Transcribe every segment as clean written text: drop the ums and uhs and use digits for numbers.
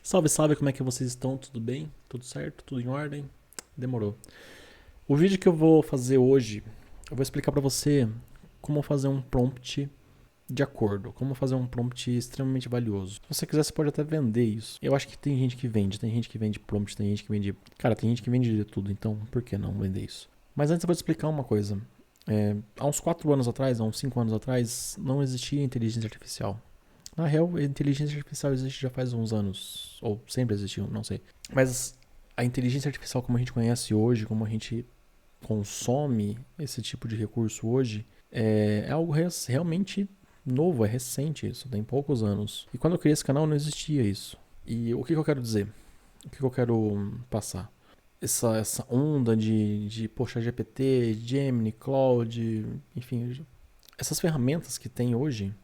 Salve, salve, como é que vocês estão? Tudo bem? Tudo certo? Tudo em ordem? Demorou. O vídeo que eu vou fazer hoje, eu vou explicar pra você como fazer um prompt de acordo, como fazer um prompt extremamente valioso. Se você quiser, você pode até vender isso. Eu acho que tem gente que vende prompt, tem gente que vende... Cara, tem gente que vende de tudo, então por que não vender isso? Mas antes eu vou te explicar uma coisa. Há uns 4 anos atrás, há uns 5 anos atrás, não existia inteligência artificial. Na real, a inteligência artificial existe já faz uns anos, ou sempre existiu, não sei. Mas a inteligência artificial como a gente conhece hoje, como a gente consome esse tipo de recurso hoje, é algo realmente novo, é recente isso, tem poucos anos. E quando eu criei esse canal não existia isso. E o que eu quero dizer? O que eu quero passar? Essa onda de poxa, GPT, Gemini, Claude, enfim, essas ferramentas que tem hoje,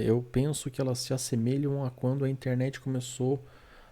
eu penso que elas se assemelham a quando a internet começou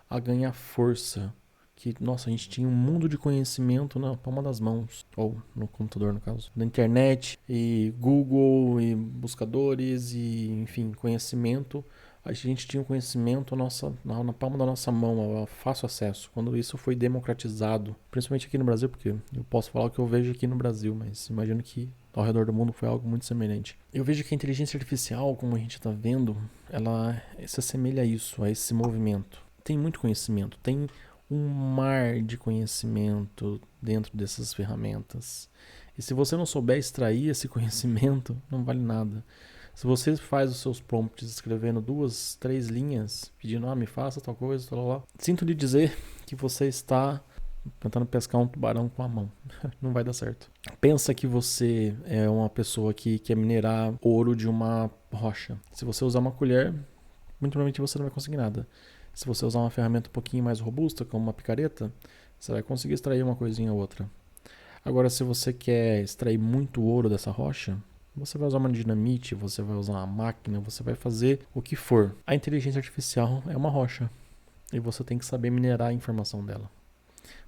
a ganhar força. Que, nossa, a gente tinha um mundo de conhecimento na palma das mãos, ou no computador, no caso. Na internet, e Google, e buscadores, e enfim, conhecimento. A gente tinha um conhecimento na palma da nossa mão, a fácil acesso. Quando isso foi democratizado, principalmente aqui no Brasil, porque eu posso falar o que eu vejo aqui no Brasil, mas imagino que ao redor do mundo foi algo muito semelhante. Eu vejo que a inteligência artificial, como a gente está vendo, ela se assemelha a isso, a esse movimento. Tem muito conhecimento, tem um mar de conhecimento dentro dessas ferramentas. E se você não souber extrair esse conhecimento, não vale nada. Se você faz os seus prompts escrevendo 2, 3 linhas, pedindo, me faça tal coisa, tal, lá, sinto lhe dizer que você está tentando pescar um tubarão com a mão. Não vai dar certo. Pensa que você é uma pessoa que quer minerar ouro de uma rocha. Se você usar uma colher, muito provavelmente você não vai conseguir nada. Se você usar uma ferramenta um pouquinho mais robusta, como uma picareta, você vai conseguir extrair uma coisinha ou outra. Agora, se você quer extrair muito ouro dessa rocha, você vai usar uma dinamite, você vai usar uma máquina, você vai fazer o que for. A inteligência artificial é uma rocha e você tem que saber minerar a informação dela.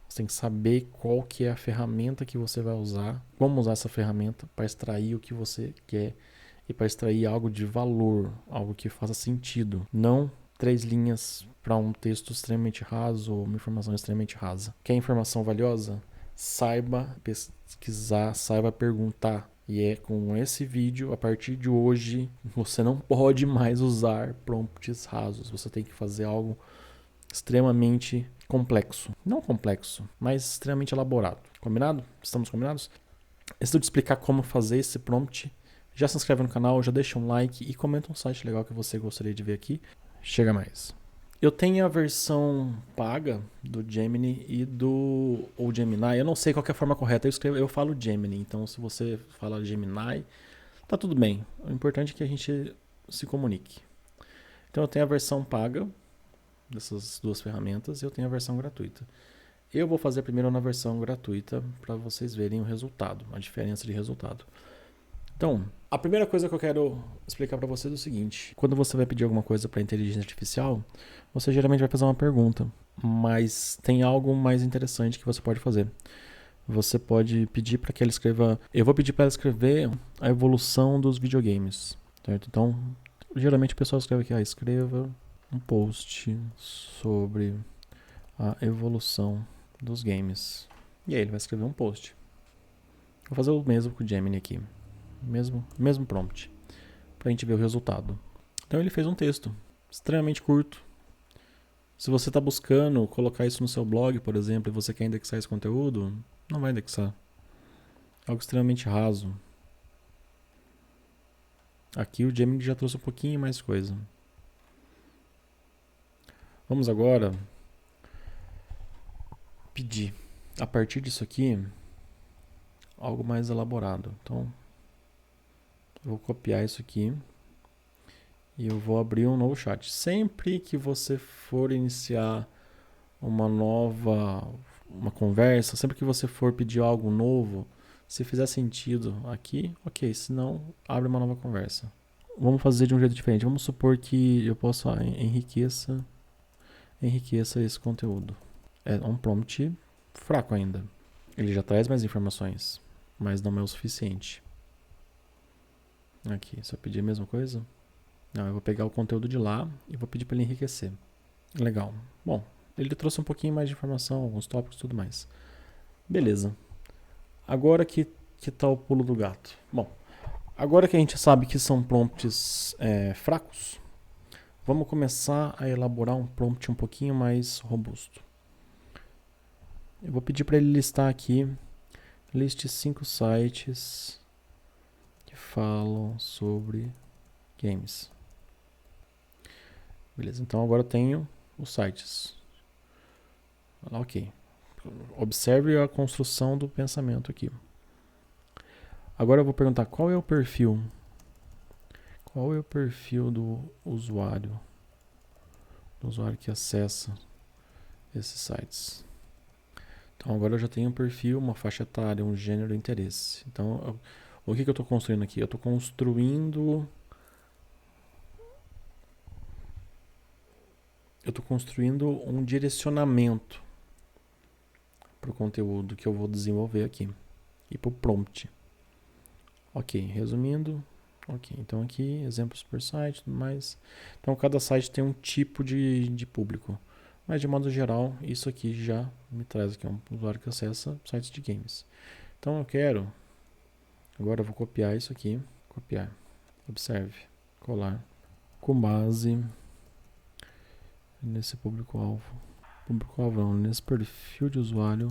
Você tem que saber qual que é a ferramenta que você vai usar, como usar essa ferramenta para extrair o que você quer e para extrair algo de valor, algo que faça sentido. Não 3 linhas para um texto extremamente raso ou uma informação extremamente rasa. Quer informação valiosa? Saiba pesquisar, saiba perguntar. E é com esse vídeo, a partir de hoje, você não pode mais usar prompts rasos. Você tem que fazer algo extremamente complexo. Não complexo, mas extremamente elaborado. Combinado? Estamos combinados? Antes de eu te explicar como fazer esse prompt, já se inscreve no canal, já deixa um like e comenta um site legal que você gostaria de ver aqui. Chega mais. Eu tenho a versão paga do Gemini e do ou Gemini. Eu não sei qual é a forma correta. Eu falo Gemini, então se você fala Gemini, tá tudo bem. O importante é que a gente se comunique. Então eu tenho a versão paga dessas duas ferramentas e eu tenho a versão gratuita. Eu vou fazer primeiro na versão gratuita para vocês verem o resultado, a diferença de resultado. Então, a primeira coisa que eu quero explicar para vocês é o seguinte: quando você vai pedir alguma coisa para inteligência artificial, você geralmente vai fazer uma pergunta, mas tem algo mais interessante que você pode fazer. Você pode pedir para que ela escreva. Eu vou pedir para ela escrever a evolução dos videogames, certo? Então, geralmente o pessoal escreve aqui, escreva um post sobre a evolução dos games. E aí ele vai escrever um post. Vou fazer o mesmo com o Gemini aqui. Mesmo prompt. Pra gente ver o resultado. Então ele fez um texto extremamente curto. Se você está buscando colocar isso no seu blog, por exemplo, e você quer indexar esse conteúdo, não vai indexar. Algo extremamente raso. Aqui o Gemini já trouxe um pouquinho mais coisa. Vamos agora pedir, a partir disso aqui, algo mais elaborado. Então, eu vou copiar isso aqui e eu vou abrir um novo chat. Sempre que você for iniciar uma conversa, sempre que você for pedir algo novo, se fizer sentido aqui, ok. Se não, abre uma nova conversa. Vamos fazer de um jeito diferente. Vamos supor que eu possa enriqueça esse conteúdo. É um prompt fraco ainda. Ele já traz mais informações, mas não é o suficiente. Aqui, se eu pedir a mesma coisa, não, eu vou pegar o conteúdo de lá e vou pedir para ele enriquecer. Legal. Bom, ele trouxe um pouquinho mais de informação, alguns tópicos e tudo mais. Beleza. Agora que tá o pulo do gato. Bom, agora que a gente sabe que são prompts fracos, vamos começar a elaborar um prompt um pouquinho mais robusto. Eu vou pedir para ele listar aqui, liste 5 sites que falam sobre games. Beleza, então agora eu tenho os sites. Ok. Observe a construção do pensamento aqui. Agora eu vou perguntar qual é o perfil. Qual é o perfil do usuário? Do usuário que acessa esses sites. Então agora eu já tenho um perfil, uma faixa etária, um gênero, interesse. Então o que eu estou construindo aqui? Eu estou construindo um direcionamento para o conteúdo que eu vou desenvolver aqui e para o prompt. Ok, resumindo. Ok, então aqui exemplos por site e tudo mais. Então cada site tem um tipo de público. Mas de modo geral, isso aqui já me traz aqui um usuário que acessa sites de games. Então eu quero, agora eu vou copiar isso aqui, copiar, observe, colar, com base nesse público-alvo. Público-alvo não, nesse perfil de usuário,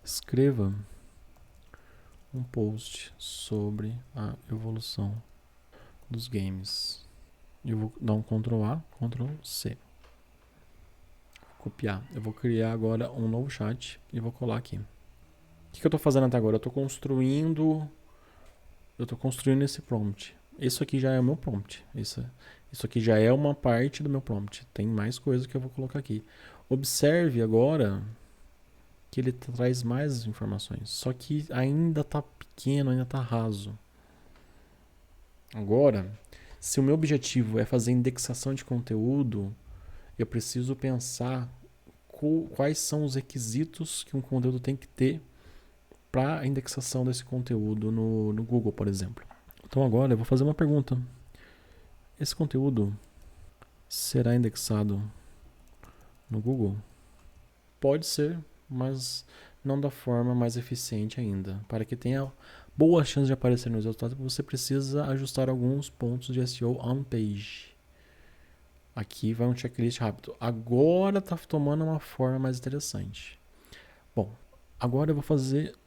escreva um post sobre a evolução dos games. Eu vou dar um Ctrl A, Ctrl C. Copiar. Eu vou criar agora um novo chat e vou colar aqui. O que eu estou fazendo até agora? Eu estou construindo esse prompt. Isso aqui já é o meu prompt. Isso aqui já é uma parte do meu prompt. Tem mais coisas que eu vou colocar aqui. Observe agora que ele traz mais informações. Só que ainda está pequeno, ainda está raso. Agora, se o meu objetivo é fazer indexação de conteúdo, eu preciso pensar quais são os requisitos que um conteúdo tem que ter para a indexação desse conteúdo no Google, por exemplo. Então agora eu vou fazer uma pergunta. Esse conteúdo será indexado no Google? Pode ser, mas não da forma mais eficiente ainda. Para que tenha boa chance de aparecer nos resultados, você precisa ajustar alguns pontos de SEO on page. Aqui vai um checklist rápido. Agora está tomando uma forma mais interessante. Bom, agora eu vou fazer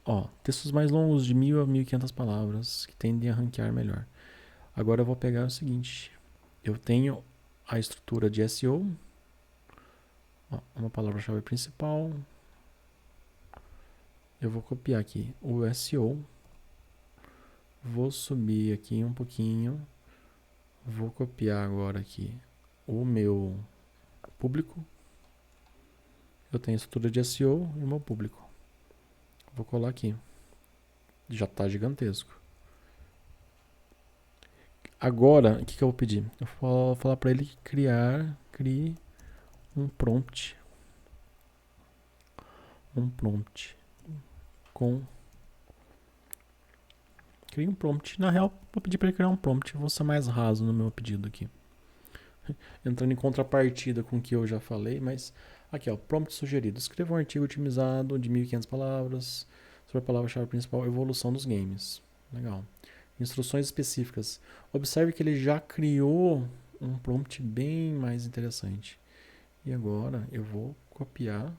textos mais longos, de 1.000 a 1.500 palavras, que tendem a ranquear melhor. Agora eu vou pegar o seguinte. Eu tenho a estrutura de SEO, uma palavra-chave principal. Eu vou copiar aqui o SEO. Vou subir aqui um pouquinho. Vou copiar agora aqui o meu público. Eu tenho a estrutura de SEO e o meu público. Vou colar aqui. Já está gigantesco. Agora, o que eu vou pedir? Eu vou falar para ele crie um prompt. Crie um prompt. Na real, vou pedir para ele criar um prompt. Eu vou ser mais raso no meu pedido aqui. Entrando em contrapartida com o que eu já falei, mas aqui, prompt sugerido. Escreva um artigo otimizado de 1.500 palavras sobre a palavra-chave principal, evolução dos games. Legal. Instruções específicas. Observe que ele já criou um prompt bem mais interessante. E agora eu vou copiar,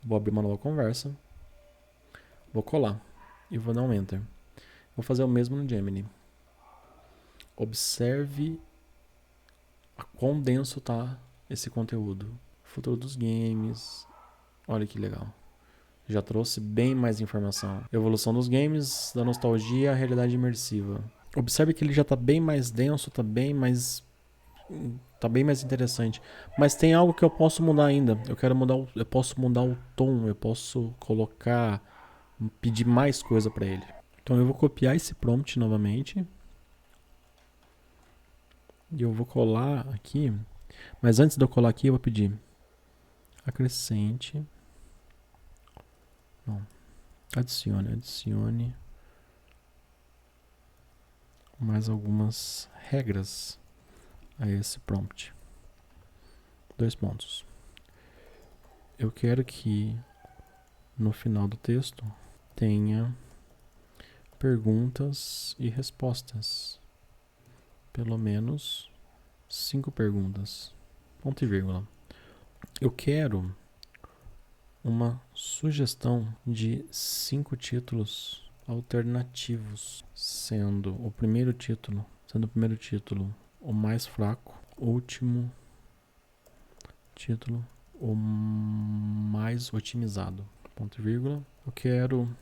vou abrir uma nova conversa, vou colar e vou dar um Enter. Vou fazer o mesmo no Gemini. Observe quão denso está esse conteúdo. Futuro dos games. Olha que legal. Já trouxe bem mais informação. Evolução dos games, da nostalgia à realidade imersiva. Observe que ele já está bem mais denso, está bem mais interessante. Mas tem algo que eu posso mudar ainda. Eu posso mudar o tom, eu posso pedir mais coisa para ele. Então eu vou copiar esse prompt novamente. E eu vou colar aqui. Mas antes de eu colar aqui, eu vou pedir acrescente. Não. Adicione mais algumas regras a esse prompt. Dois pontos. Eu quero que no final do texto tenha perguntas e respostas. Pelo menos 5 perguntas. Ponto e vírgula. Eu quero uma sugestão de 5 títulos alternativos, sendo o primeiro título o mais fraco, último título o mais otimizado. Ponto e vírgula. Eu quero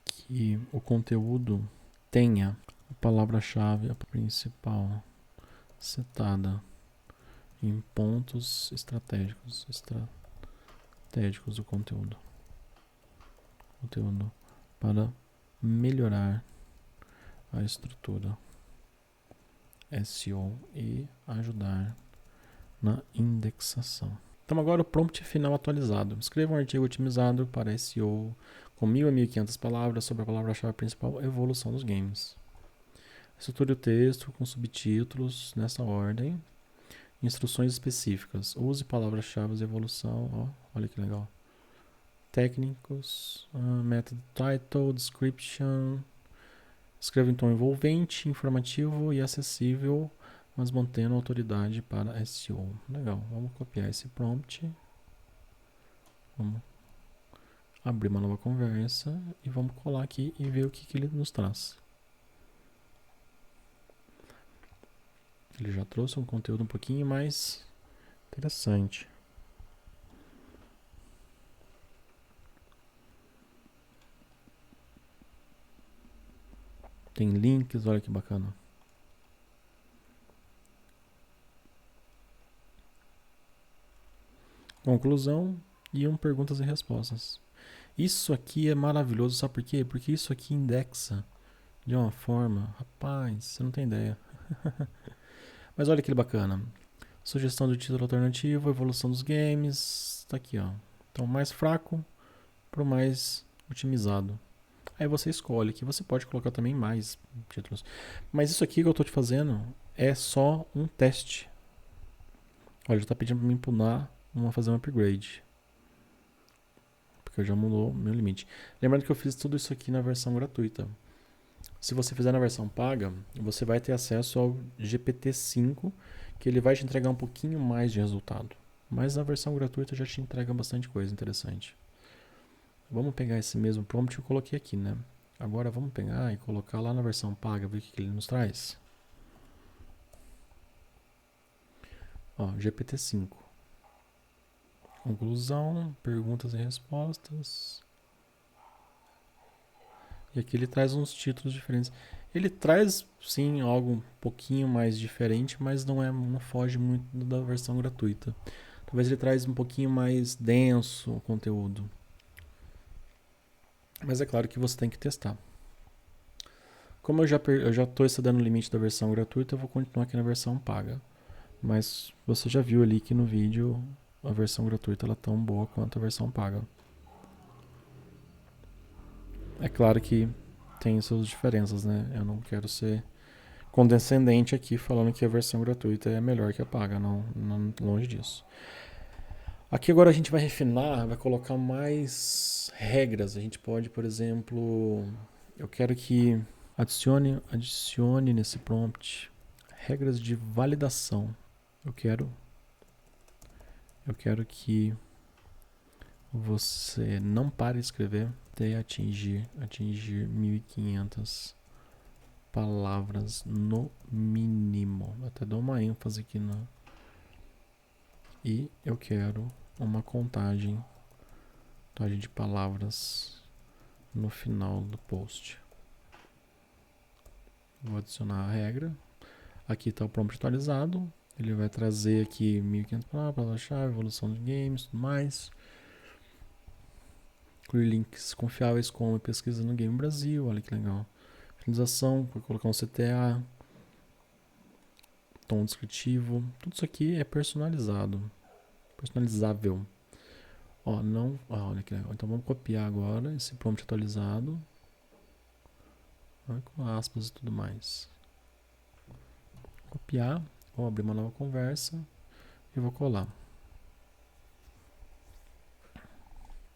que o conteúdo tenha a palavra-chave principal setada em pontos estratégicos do conteúdo para melhorar a estrutura SEO e ajudar na indexação. Então agora o prompt final atualizado. Escreva um artigo otimizado para SEO com 1.000 a 1.500 palavras sobre a palavra-chave principal evolução dos games. Estruture o texto com subtítulos nessa ordem. Instruções específicas. Use palavras-chave de evolução. Olha que legal. Técnicos. Method title, description. Escreva em tom envolvente, informativo e acessível, mas mantendo autoridade para SEO. Legal. Vamos copiar esse prompt. Vamos abrir uma nova conversa e vamos colar aqui e ver o que ele nos traz. Ele já trouxe um conteúdo um pouquinho mais interessante. Tem links, olha que bacana. Conclusão e perguntas e respostas. Isso aqui é maravilhoso, sabe por quê? Porque isso aqui indexa de uma forma, rapaz, você não tem ideia. Mas olha que bacana. Sugestão do título alternativo, evolução dos games, tá aqui, ó. Então, mais fraco para o mais otimizado. Aí você escolhe que você pode colocar também mais títulos. Mas isso aqui que eu estou te fazendo é só um teste. Olha, já está pedindo para mim pular, vamos fazer um upgrade. Porque já mudou meu limite. Lembrando que eu fiz tudo isso aqui na versão gratuita. Se você fizer na versão paga, você vai ter acesso ao GPT-5, que ele vai te entregar um pouquinho mais de resultado. Mas na versão gratuita já te entrega bastante coisa interessante. Vamos pegar esse mesmo prompt que eu coloquei aqui, né? Agora vamos pegar e colocar lá na versão paga, ver o que ele nos traz. Ó, GPT-5. Conclusão, perguntas e respostas. E aqui ele traz uns títulos diferentes. Ele traz, sim, algo um pouquinho mais diferente, mas não foge muito da versão gratuita. Talvez ele traz um pouquinho mais denso o conteúdo. Mas é claro que você tem que testar. Como eu já estou excedendo o limite da versão gratuita, eu vou continuar aqui na versão paga. Mas você já viu ali que no vídeo a versão gratuita ela é tão boa quanto a versão paga. É claro que tem suas diferenças, né? Eu não quero ser condescendente aqui falando que a versão gratuita é melhor que a paga, não longe disso. Aqui agora a gente vai refinar, vai colocar mais regras. A gente pode, por exemplo, eu quero que adicione nesse prompt regras de validação. Eu quero que você não pare de escrever até atingir 1.500 palavras no mínimo. Até dou uma ênfase aqui e eu quero uma contagem de palavras no final do post. Vou adicionar a regra. Aqui está o prompt atualizado. Ele vai trazer aqui 1.500 palavras-chave, evolução de games, tudo mais. Incluir links confiáveis como pesquisa no Game Brasil, olha que legal. Finalização, vou colocar um CTA, tom descritivo. Tudo isso aqui é personalizável. Olha que legal. Então vamos copiar agora esse prompt atualizado. Com aspas e tudo mais. Copiar, vou abrir uma nova conversa e vou colar.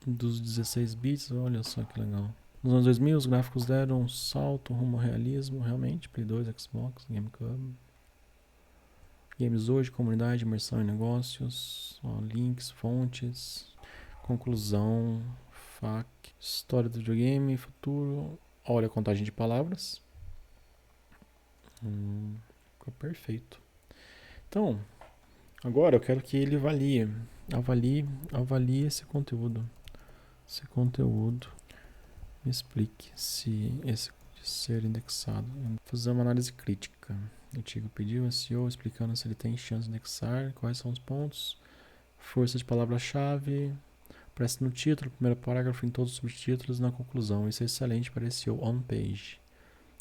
dos 16 bits, olha só que legal. Nos anos 2000, os gráficos deram um salto rumo ao realismo, realmente. Play 2, Xbox, GameCube. Games hoje, comunidade, imersão em negócios, ó, links, fontes, conclusão, FAQ, história do videogame, futuro. Olha a contagem de palavras. Ficou perfeito. Então, agora eu quero que ele avalie esse conteúdo. Esse conteúdo. Me explique se esse pode ser indexado. Fazer uma análise crítica. O artigo pediu SEO explicando se ele tem chance de indexar, quais são os pontos, força de palavra-chave, aparece no título, primeiro parágrafo, em todos os subtítulos e na conclusão. Isso é excelente para SEO on-page.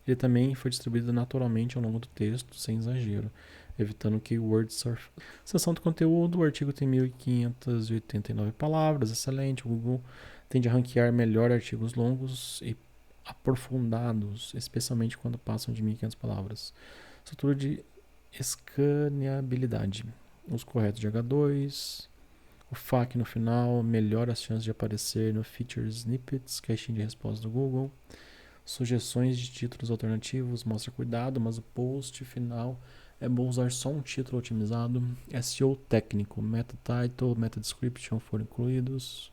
Ele também foi distribuído naturalmente ao longo do texto, sem exagero, evitando keyword surf. Seção do conteúdo, o artigo tem 1.589 palavras, excelente. O Google tende a ranquear melhor artigos longos e aprofundados, especialmente quando passam de 1.500 palavras. Estrutura de escaneabilidade. Uso correto de H2. O FAQ no final melhora as chances de aparecer no Feature Snippets, caixinha de resposta do Google. Sugestões de títulos alternativos, mostra cuidado, mas o post final é bom usar só um título otimizado. SEO técnico, meta title, meta description foram incluídos.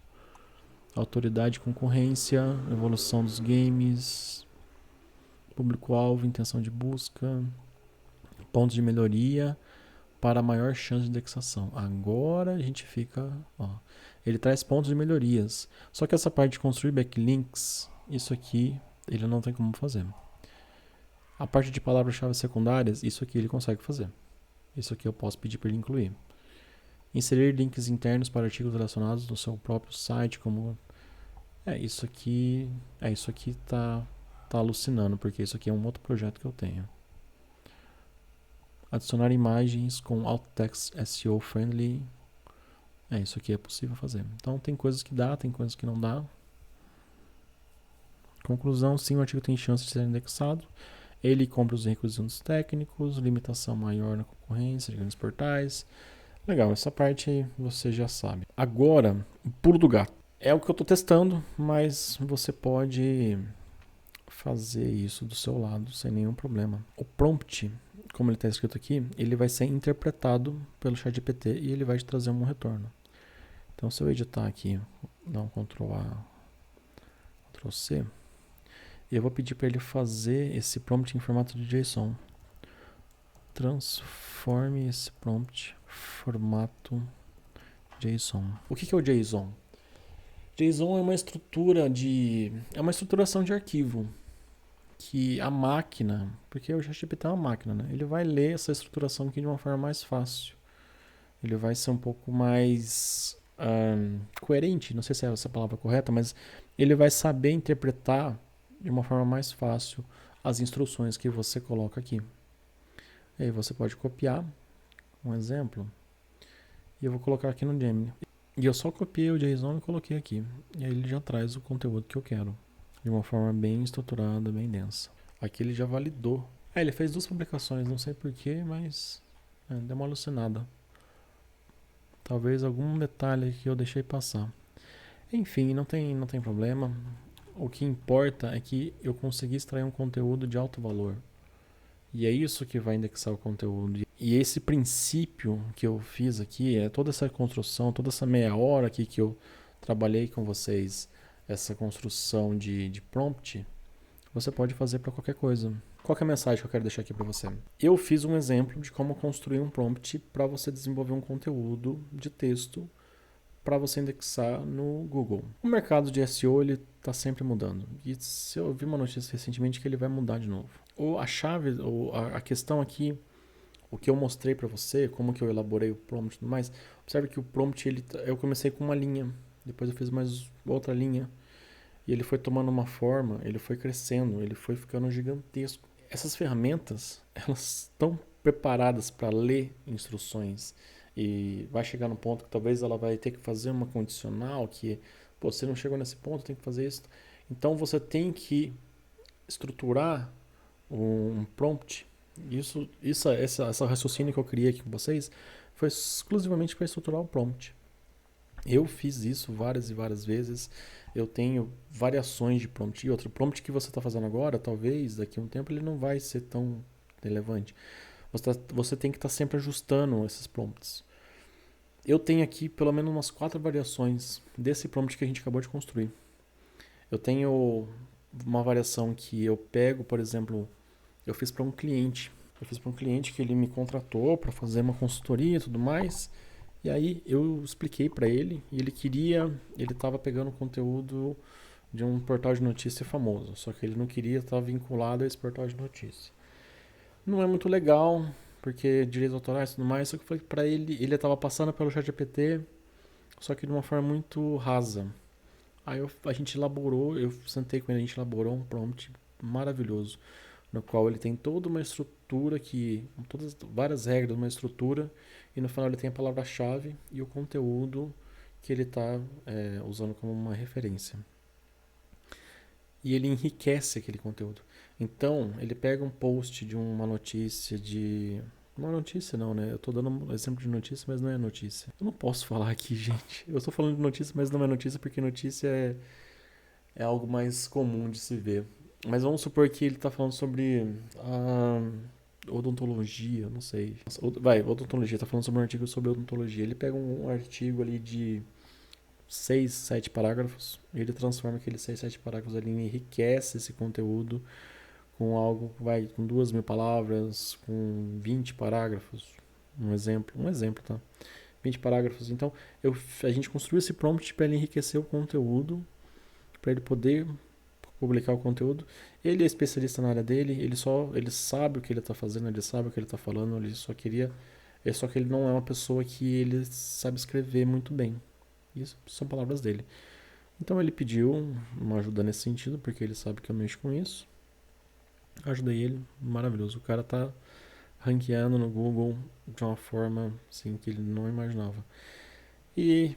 Autoridade e concorrência, evolução dos games, público-alvo, intenção de busca, pontos de melhoria para maior chance de indexação. Agora a gente fica... ele traz pontos de melhorias. Só que essa parte de construir backlinks, isso aqui ele não tem como fazer. A parte de palavras-chave secundárias, isso aqui ele consegue fazer. Isso aqui eu posso pedir para ele incluir. Inserir links internos para artigos relacionados no seu próprio site, como... Isso aqui tá alucinando, porque isso aqui é um outro projeto que eu tenho. Adicionar imagens com alt text SEO friendly. Isso aqui é possível fazer. Então tem coisas que dá, tem coisas que não dá. Conclusão, sim, o artigo tem chance de ser indexado. Ele compra os requisitos técnicos, limitação maior na concorrência de grandes portais. Legal, essa parte você já sabe. Agora, o pulo do gato. É o que eu estou testando, mas você pode fazer isso do seu lado sem nenhum problema. O prompt, como ele está escrito aqui, ele vai ser interpretado pelo ChatGPT e ele vai te trazer um retorno. Então, se eu editar aqui, dar um Ctrl A, Ctrl C, eu vou pedir para ele fazer esse prompt em formato de JSON. Transforme esse prompt formato JSON. O que é o JSON? JSON é uma estruturação de arquivo que a máquina, porque o ChatGPT é uma máquina, né? Ele vai ler essa estruturação aqui de uma forma mais fácil. Ele vai ser um pouco mais coerente, não sei se é essa palavra correta, mas ele vai saber interpretar de uma forma mais fácil as instruções que você coloca aqui. E aí você pode copiar um exemplo e eu vou colocar aqui no Gemini. E eu só copiei o JSON e coloquei aqui. E aí ele já traz o conteúdo que eu quero. De uma forma bem estruturada, bem densa. Aqui ele já validou. Ele fez 2 publicações, não sei porquê, mas deu uma alucinada. Talvez algum detalhe que eu deixei passar. Enfim, não tem problema. O que importa é que eu consegui extrair um conteúdo de alto valor. E é isso que vai indexar o conteúdo. E esse princípio que eu fiz aqui, toda essa construção, toda essa meia hora aqui que eu trabalhei com vocês, essa construção de prompt, você pode fazer para qualquer coisa. Qual que é a mensagem que eu quero deixar aqui para você? Eu fiz um exemplo de como construir um prompt para você desenvolver um conteúdo de texto para você indexar no Google. O mercado de SEO ele está sempre mudando. E eu vi uma notícia recentemente que ele vai mudar de novo. A questão aqui, o que eu mostrei para você, como que eu elaborei o prompt e tudo mais, observe que o prompt, eu comecei com uma linha, depois eu fiz mais outra linha, e ele foi tomando uma forma, ele foi crescendo, ele foi ficando gigantesco. Essas ferramentas, elas estão preparadas para ler instruções e vai chegar no ponto que talvez ela vai ter que fazer uma condicional que, você não chegou nesse ponto, tem que fazer isso. Então você tem que estruturar um prompt. Essa raciocínio que eu criei aqui com vocês foi exclusivamente para estruturar o prompt. Eu fiz isso várias e várias vezes. Eu tenho variações de prompt. E outro prompt que você está fazendo agora, talvez daqui a um tempo ele não vai ser tão relevante. Você tem que estar sempre ajustando esses prompts. Eu tenho aqui pelo menos umas 4 variações desse prompt que a gente acabou de construir. Eu tenho uma variação que eu pego, por exemplo, eu fiz para um cliente. Eu fiz para um cliente que ele me contratou para fazer uma consultoria e tudo mais. E aí eu expliquei para ele e ele estava pegando conteúdo de um portal de notícia famoso, só que ele não queria estar vinculado a esse portal de notícia. Não é muito legal, porque direitos autorais e tudo mais, só que foi para ele estava passando pelo ChatGPT, só que de uma forma muito rasa. Aí a gente elaborou, eu sentei com ele, a gente elaborou um prompt maravilhoso, no qual ele tem toda uma estrutura várias regras, uma estrutura, e no final ele tem a palavra-chave e o conteúdo que ele está usando como uma referência. E ele enriquece aquele conteúdo. Então, ele pega um post de uma notícia de... Não é notícia não, né? Eu tô dando um exemplo de notícia, mas não é notícia. Eu não posso falar aqui, gente. Eu estou falando de notícia, mas não é notícia, porque notícia é algo mais comum de se ver. Mas vamos supor que ele está falando sobre a odontologia, não sei. Odontologia, está falando sobre um artigo sobre odontologia. Ele pega um artigo ali de 6, 7 parágrafos, e ele transforma aqueles 6, 7 parágrafos ali, enriquece esse conteúdo com algo, com 2.000 palavras, com 20 parágrafos, um exemplo, tá? 20 parágrafos. Então, a gente construiu esse prompt para ele enriquecer o conteúdo, para ele poder publicar o conteúdo. Ele é especialista na área dele, ele sabe o que ele está fazendo, ele sabe o que ele está falando, só que ele não é uma pessoa que ele sabe escrever muito bem. Isso são palavras dele. Então ele pediu uma ajuda nesse sentido, porque ele sabe que eu mexo com isso. Ajudei ele, maravilhoso. O cara tá ranqueando no Google de uma forma assim que ele não imaginava. E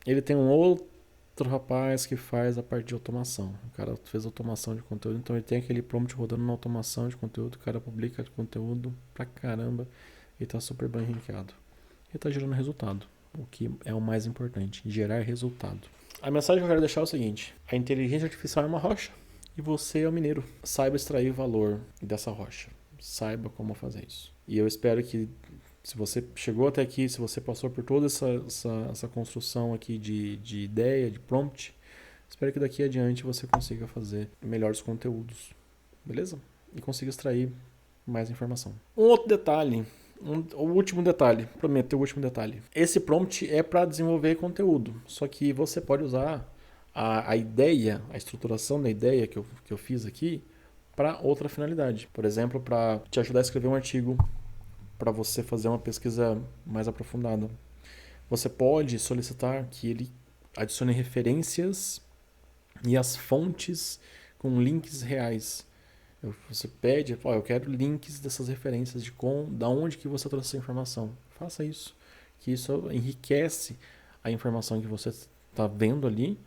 ele tem um outro rapaz que faz a parte de automação. O cara fez automação de conteúdo, então ele tem aquele prompt rodando na automação de conteúdo. O cara publica conteúdo pra caramba e tá super bem ranqueado. E tá gerando resultado, o que é o mais importante, gerar resultado. A mensagem que eu quero deixar é o seguinte: a inteligência artificial é uma rocha e você é o mineiro. Saiba extrair valor dessa rocha. Saiba como fazer isso. E eu espero que, se você chegou até aqui, se você passou por toda essa construção aqui de ideia, de prompt, espero que daqui adiante você consiga fazer melhores conteúdos. Beleza? E consiga extrair mais informação. Um outro detalhe. O último detalhe, prometo, o último detalhe. Esse prompt é para desenvolver conteúdo, só que você pode usar a ideia, a estruturação da ideia que eu fiz aqui para outra finalidade. Por exemplo, para te ajudar a escrever um artigo, para você fazer uma pesquisa mais aprofundada. Você pode solicitar que ele adicione referências e as fontes com links reais. Você pede, eu quero links dessas referências da onde que você trouxe essa informação. Faça isso, que isso enriquece a informação que você está vendo ali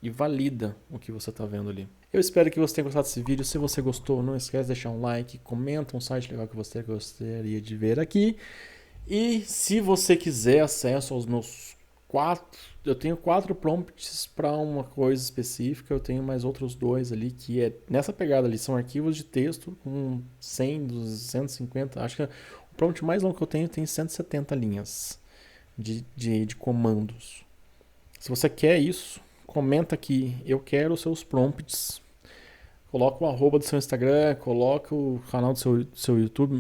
e valida o que você está vendo ali. Eu espero que você tenha gostado desse vídeo. Se você gostou, não esquece de deixar um like, comenta um site legal que você gostaria de ver aqui. E se você quiser acesso aos meus eu tenho 4 prompts para uma coisa específica, eu tenho mais outros 2 ali que é nessa pegada ali, são arquivos de texto com 100, 250, acho que o prompt mais longo que eu tenho tem 170 linhas de comandos. Se você quer isso, comenta aqui, eu quero os seus prompts. Coloca o arroba do seu Instagram, coloca o canal do seu YouTube.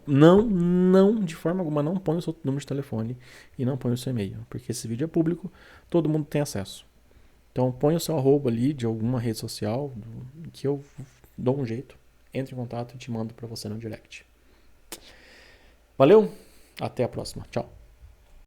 Não, de forma alguma, não põe o seu número de telefone e não põe o seu e-mail, porque esse vídeo é público, todo mundo tem acesso. Então põe o seu arroba ali de alguma rede social, que eu dou um jeito, entre em contato e te mando para você no direct. Valeu, até a próxima, tchau.